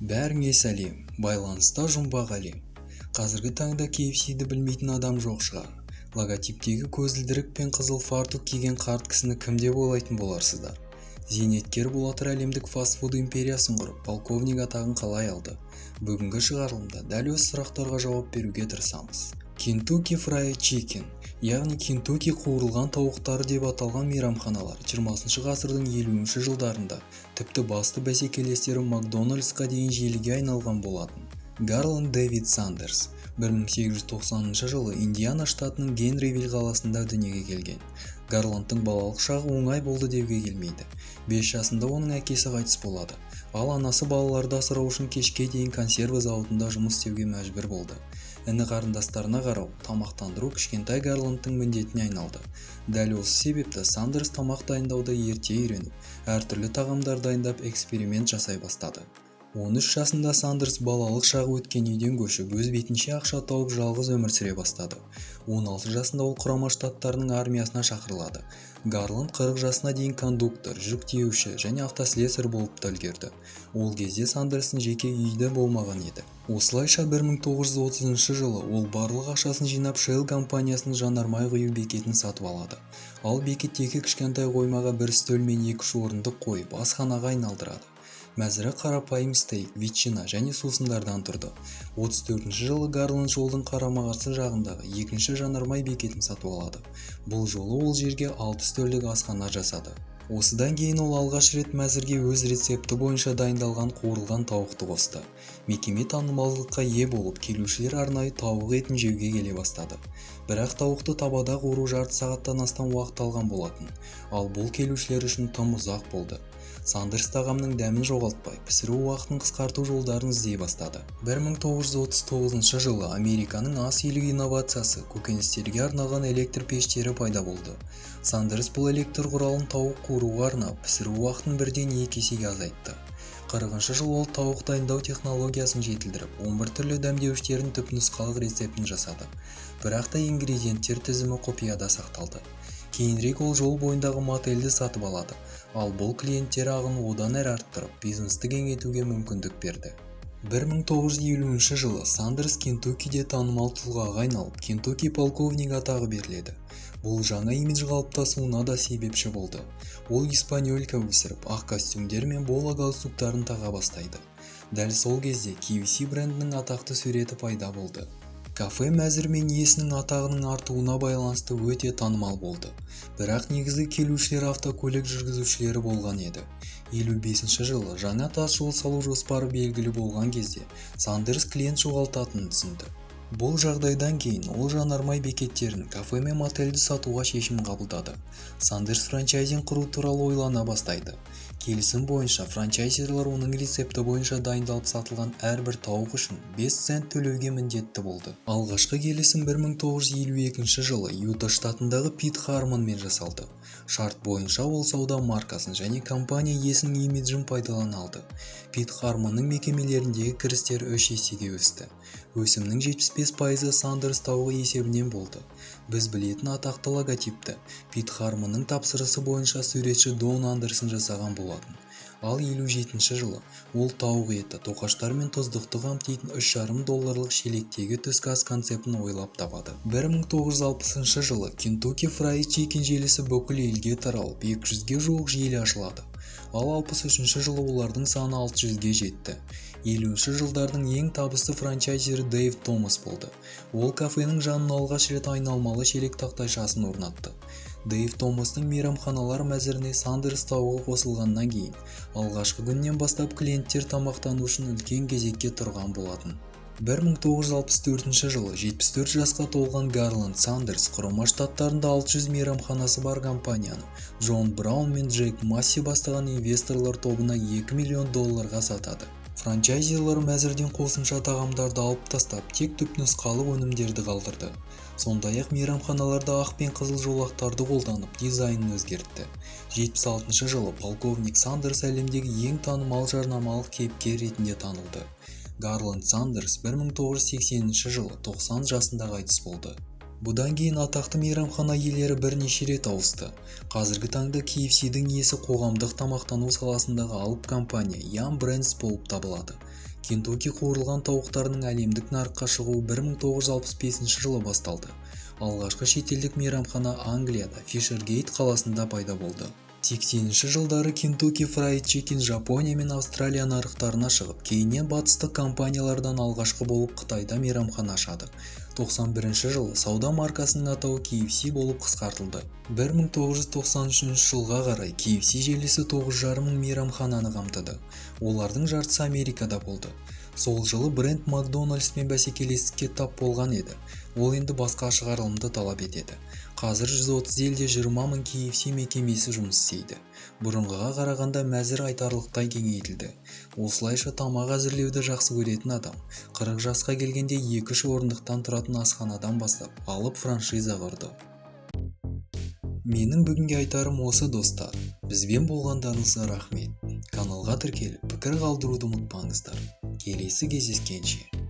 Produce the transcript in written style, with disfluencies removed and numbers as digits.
Бәріңе сәлем, байланыста жұмбақ әлем. Қазіргі таңда KFC-ді білмейтін адам жоқ шығар. Логотиптегі көзілдірік пен қызыл фартук киген қарт кісіні кім деп ойлайтын боларсыздар. Зейнеткер бола тұра әлемдік фастфуд империясын құрып, полковник атағын қалай алды? Бүгінгі шығарылымда дәл осы сұрақтарға жауап беруге тырысамыз. Kentucky Fried Chicken, яғни Кентукки қуырылған тауықтары деп аталған мейрамханалар 20 ғасырдың 50 жылдарында тіпті басты бәсекелестері Макдональдсқа дейін желіге айналған болатын. Гарланд Дэвид Сандерс 1890 жылы Индиана штатының Генривилл қаласында дүниеге келген. Гарландтың балалық шағы оңай болды деуге келмейді. 5 жасында оның әкесі қайтыс болады, ал анасы балаларды асырау үшін кешке дейін консерві зауытында жұмыс істеуге мәжбүр болды. Іні қарындастарына қарау, тамақтандыру кішкентай Гарландтың міндетіне айналды. Дәл осы себепті Сандерс тамақ дайындауды ерте үйреніп, әртүрлі тағамдар дайындап эксперимент жасай бастады. 13 жасында Сандерс балалық шағы өткен үйден көшіп, өз бетінше ақша тауып жалғыз өмір сүре бастады. 16 жасында ол Құрама Штаттарының армиясына шақырылады. Гарланд 40 жасына дейін кондуктор, жүк тиеуші және автослесарь болып та үлгерді. Ол кезде Сандерстің жеке үйі болмаған еді. Осылайша 1930 жылы ол барлық ақшасын жинап Shell компаниясының жанармай құю бекетін сатып алады. Ал бекеттегі кішкентай қоймаға бір стөл мен 2-3 орындық қойып, асханаға айналдырады. Мәзірі қарапайым стейк, ветчина және сусындардан тұрды. 34 жылы Гарланд жолдың қарама-қарсы жағындағы екінші жанармай бекетін сатып алады. Бұл жолы ол жерге 6 стөлдік асхана жасады. Осыдан кейін ол алғаш рет мәзірге өз рецепті бойынша дайындалған қуырылған тауықты қосты. Мекеме танымалдылыққа ие болып, келушілер арнайы тауық етін жеуге келе бастады. Бірақ тауықты табада қуыру жарты сағаттан астам уақыт алған болатын, ал бұл келушілер үшін тым ұзақ болды. Сандерс тағамның дәмін жоғалтпай, пісіру уақытын қысқарту жолдарын іздей бастады. 1939 жылы Американың ас үйлік инновациясы көкөністерге арналған электр пештері пайда болды. Сандерс бұл электр құралын тауық қуыруға арнап, пісіру уақытын 1-2 есеге азайтты. 40 жыл ол тауық дайындау технологиясын жетілдіріп, 11 түрлі дәмдеуіштердің түпнұсқалық рецептін жасады. Бірақ та ингредиенттер тізімі құпияда сақталды. Кейінірек ол жол бойындағы мотельді сатып алады, ал бұл клиенттер ағын одан әрі арттырып, бизнесті кеңейтуге мүмкіндік берді. 1950 жылы Сандерс Кентуккиде танымал тұлғаға айналып, Кентукки полковник атағы беріледі. Бұл жаңа имидж қалыптасуына да себепші болды. Ол испаньолька өсіріп, ақ костюмдер мен бола галстуктарын таға бастайды. Дәл сол кезде KFC брендінің атақты суреті пайда болды. Кафе мәзірмен иесінің атағының артуына байланысты өте танымал болды. Бірақ негізгі келушілер автокөлік жүргізушілері болған еді. 55 жылы жаңа тас жол салу жоспары белгілі болған кезде Сандерс клиент жоғалтатынын түсінді. Бұл жағдайдан кейін ол жанармай бекеттерін, кафе мен мотельді сатуға шешім қабылдады. Сандерс франчайзинг құру туралы ойлана бастайды. Келісім бойынша франчайзерлер оның рецепті бойынша дайындалып сатылған әрбір тауық үшін 5 цент төлеуге міндетті болды. Алғашқы келісім 1952 жылы Юта штатындағы Пит Хармонмен жасалды. Шарт бойынша ол сауда маркасын және компания иесінің имиджін пайдалана алды. Пит Хармонның мекемелеріндегі кірістер 3 есеге өсті. Өсімнің 75% Сандерс тауығы есебінен болды. Біз білетін атақты логотипті Пит Хармонның тапсырысы бойынша суретші Дон Андерсон жасаған болатын. Ал 57 жылы ол тауық еті, тоқаштар мен тұздықты қамтитын $3,5 шелектегі түскі ас концептін ойлап табады. 1960 жылы Kentucky Fried Chicken желісі бүкіл елге таралып, 200-ге жуық желі ашылады. Ал 63 жылы олардың саны 600-ге жетті. 50 жылдардың ең табысты франчайзері Дэйв Томас болды. Ол кафенің жанын алғаш рет айналмалы шелек тақтайшасын орнатты. Дэйв Томастың мейрамханалар мәзіріне Сандерс тауығы қосылғаннан кейін, алғашқы күннен бастап клиенттер тамақтану үшін үлкен кезекке тұрған болатын. 1964 жылы 74 жасқа толған Гарланд Сандерс Құрама Штаттарында 600 мейрамханасы бар компанияны Джон Браун мен Джек Масси бастаған инвесторлар тобына $2 миллион сатады. Франчайзерлер мәзірден қосымша тағамдарды алып тастап, тек түпнұсқалық өнімдерді қалдырды. Сондай-ақ мейрамханаларда ақ пен қызыл жолақтарды қолданып, дизайнын өзгертті. 76 жылы полковник Сандерс әлемдегі ең танымал жарнамалық кейіпкер ретінде танылды. Гарланд Сандерс 1980 жылы 90 жасында қайтыс болды. Бұдан кейін атақты мейрамхана иелері бірнеше рет ауысты. Қазіргі таңда KFC-дің иесі қоғамдық тамақтану саласындағы алып компания Yum Brands болып табылады. Кентукки қуырылған тауықтарының әлемдік нарыққа шығуы 1965 жылы басталды. Алғашқы шетелдік мейрамхана Англияда Фишер-Гейт қаласында пайда болды. 80-ші жылдары Kentucky Fried Chicken Жапония мен Австралия нарықтарына шығып, кейіннен батыстық компаниялардан алғашқы болып Қытайда мейрамхана ашады. 91 жылы сауда маркасының атауы KFC болып қысқартылды. 1993 жылға қарай KFC желісі 9,5 мың мейрамхананы қамтыды. Олардың жартысы Америкада болды. Сол жылы бренд Макдональдспен бәсекелестікке тап болған еді. Ол енді басқа шығарылымды талап етеді. Қазір 130 елде 20 мың KFC мекемесі жұмыс істейді. Бұрынғыға қарағанда мәзір айтарлықтай кеңейтілді. Осылайша тамақ әзірлеуді жақсы көретін адам 40 жасқа келгенде 2-3 орындықтан тұратын асханадан бастап алып франшиза құрды. Менің бүгінге айтарым осы, достар. Бізбен болғандарыңызға рахмет. Каналға тіркеліп, пікір қалдыруды ұмытпаңыздар. Келесі кездескенше.